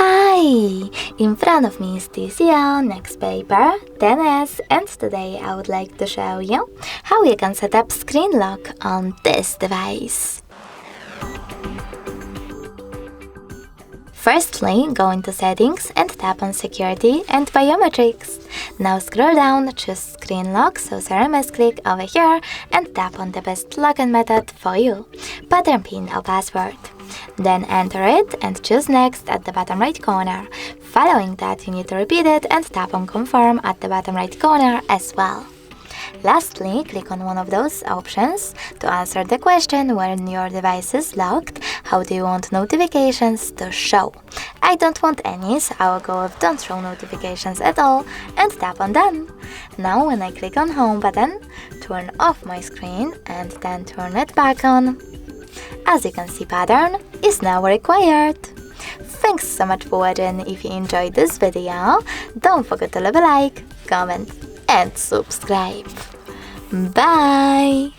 Hi! In front of me is TCL NxtPaper 10s, and today I would like to show you how you can set up screen lock on this device. Firstly, go into Settings and tap on Security and Biometrics. Now scroll down, choose Screen Lock, so CRMS click over here and tap on the best login method for you, pattern PIN or password. Then enter it and choose Next at the bottom right corner. Following that, you need to repeat it and tap on Confirm at the bottom right corner as well. Lastly, click on one of those options to answer the question when your device is locked. How do you want notifications to show? I don't want any, so I will go with Don't Show Notifications at all and tap on Done. Now when I click on Home button, turn off my screen and then turn it back on. As you can see, pattern is now required. Thanks so much for watching. If you enjoyed this video, don't forget to leave a like, comment and subscribe. Bye!